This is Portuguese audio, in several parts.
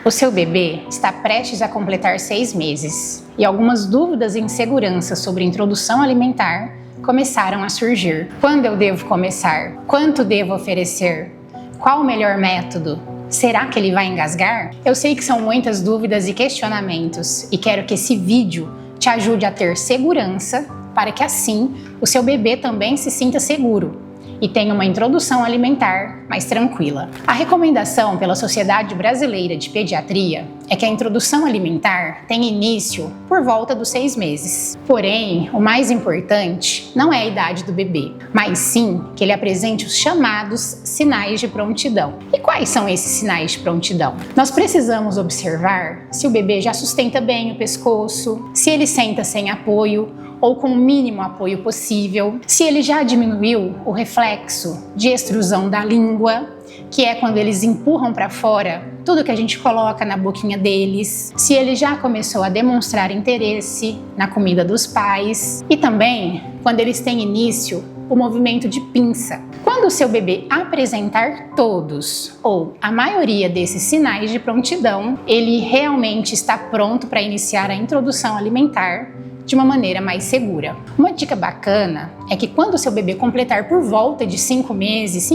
O seu bebê está prestes a completar 6 meses e algumas dúvidas e inseguranças sobre introdução alimentar começaram a surgir. Quando eu devo começar? Quanto devo oferecer? Qual o melhor método? Será que ele vai engasgar? Eu sei que são muitas dúvidas e questionamentos e quero que esse vídeo te ajude a ter segurança para que assim o seu bebê também se sinta seguro e tenha uma introdução alimentar mais tranquila. A recomendação pela Sociedade Brasileira de Pediatria é que a introdução alimentar tenha início por volta dos 6 meses. Porém, o mais importante não é a idade do bebê, mas sim que ele apresente os chamados sinais de prontidão. E quais são esses sinais de prontidão? Nós precisamos observar se o bebê já sustenta bem o pescoço, se ele senta sem apoio ou com o mínimo apoio possível, se ele já diminuiu o reflexo de extrusão da língua, que é quando eles empurram para fora tudo que a gente coloca na boquinha deles, se ele já começou a demonstrar interesse na comida dos pais e também quando eles têm início o movimento de pinça. Quando o seu bebê apresentar todos ou a maioria desses sinais de prontidão, ele realmente está pronto para iniciar a introdução alimentar de uma maneira mais segura. Uma dica bacana é que quando o seu bebê completar por volta de 5 meses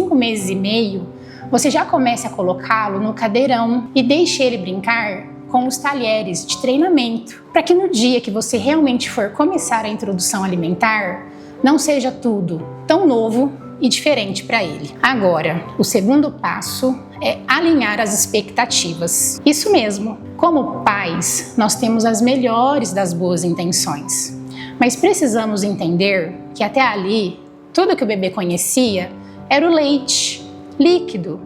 e meio, você já comece a colocá-lo no cadeirão e deixe ele brincar com os talheres de treinamento, para que no dia que você realmente for começar a introdução alimentar, não seja tudo tão novo e diferente para ele. Agora, o segundo passo é alinhar as expectativas. Isso mesmo, como pais, nós temos as melhores das boas intenções, mas precisamos entender que até ali, tudo que o bebê conhecia era o leite líquido.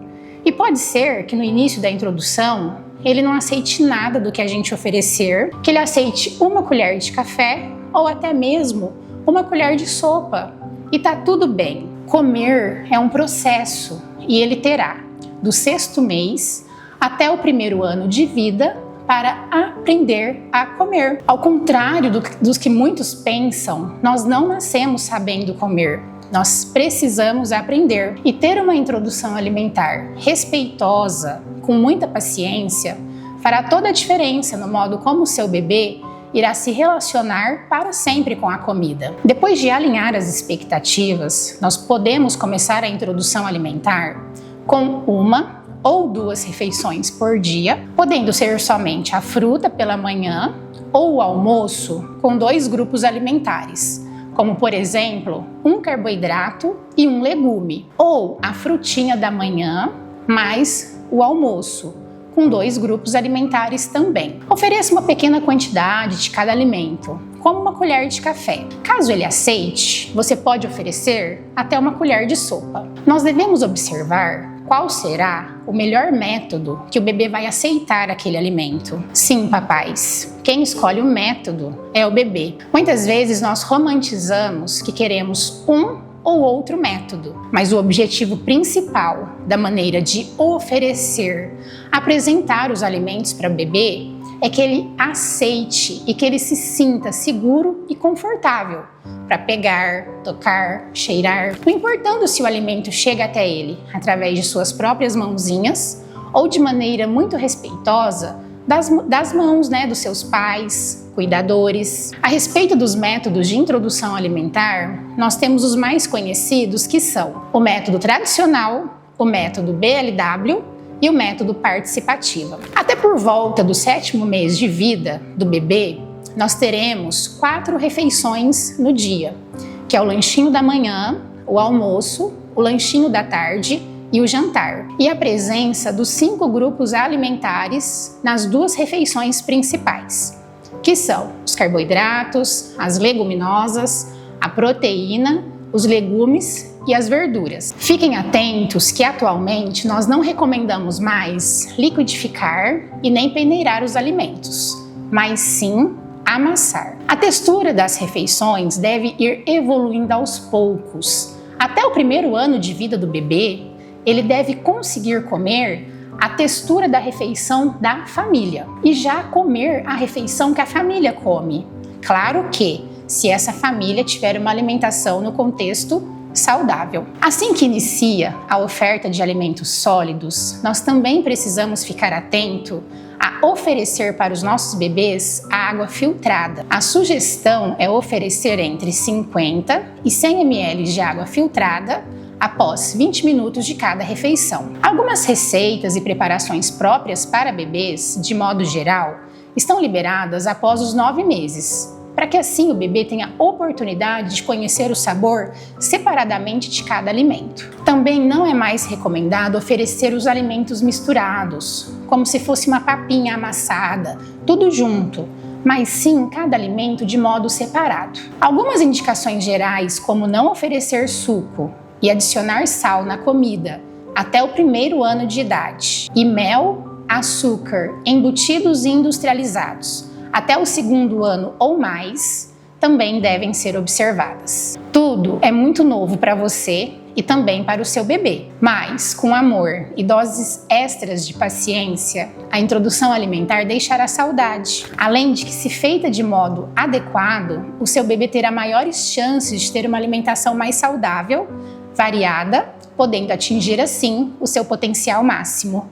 E pode ser que no início da introdução, ele não aceite nada do que a gente oferecer, que ele aceite uma colher de café ou até mesmo uma colher de sopa. E tá tudo bem. Comer é um processo e ele terá do 6º mês até o 1º ano de vida para aprender a comer. Ao contrário dos que muitos pensam, nós não nascemos sabendo comer. Nós precisamos aprender e ter uma introdução alimentar respeitosa, com muita paciência, fará toda a diferença no modo como o seu bebê irá se relacionar para sempre com a comida. Depois de alinhar as expectativas, nós podemos começar a introdução alimentar com 1 ou 2 refeições por dia, podendo ser somente a fruta pela manhã ou o almoço com 2 grupos alimentares, como por exemplo, um carboidrato e um legume, ou a frutinha da manhã mais o almoço, com 2 grupos alimentares também. Ofereça uma pequena quantidade de cada alimento, como uma colher de café. Caso ele aceite, você pode oferecer até uma colher de sopa. Nós devemos observar qual será o melhor método que o bebê vai aceitar aquele alimento. Sim, papais, quem escolhe o método é o bebê. Muitas vezes nós romantizamos que queremos um ou outro método, mas o objetivo principal da maneira de oferecer, apresentar os alimentos para o bebê é que ele aceite e que ele se sinta seguro e confortável para pegar, tocar, cheirar, não importando se o alimento chega até ele através de suas próprias mãozinhas ou de maneira muito respeitosa das mãos, dos seus pais, cuidadores. A respeito dos métodos de introdução alimentar, nós temos os mais conhecidos, que são o método tradicional, o método BLW e o método participativo. Até por volta do 7º mês de vida do bebê, nós teremos 4 refeições no dia, que é o lanchinho da manhã, o almoço, o lanchinho da tarde e o jantar, e a presença dos 5 grupos alimentares nas 2 refeições principais, que são os carboidratos, as leguminosas, a proteína, os legumes e as verduras. Fiquem atentos que atualmente nós não recomendamos mais liquidificar e nem peneirar os alimentos, mas sim amassar. A textura das refeições deve ir evoluindo aos poucos. Até o 1º ano de vida do bebê, ele deve conseguir comer a textura da refeição da família e já comer a refeição que a família come. Claro que, se essa família tiver uma alimentação no contexto saudável. Assim que inicia a oferta de alimentos sólidos, nós também precisamos ficar atento a oferecer para os nossos bebês a água filtrada. A sugestão é oferecer entre 50 e 100 ml de água filtrada após 20 minutos de cada refeição. Algumas receitas e preparações próprias para bebês, de modo geral, estão liberadas após os 9 meses, para que assim o bebê tenha oportunidade de conhecer o sabor separadamente de cada alimento. Também não é mais recomendado oferecer os alimentos misturados, como se fosse uma papinha amassada, tudo junto, mas sim cada alimento de modo separado. Algumas indicações gerais, como não oferecer suco e adicionar sal na comida até o 1º ano de idade, e mel, açúcar, embutidos e industrializados até o 2º ano ou mais, também devem ser observadas. Tudo é muito novo para você e também para o seu bebê, mas com amor e doses extras de paciência, a introdução alimentar deixará saudade. Além de que, se feita de modo adequado, o seu bebê terá maiores chances de ter uma alimentação mais saudável, variada, podendo atingir assim o seu potencial máximo.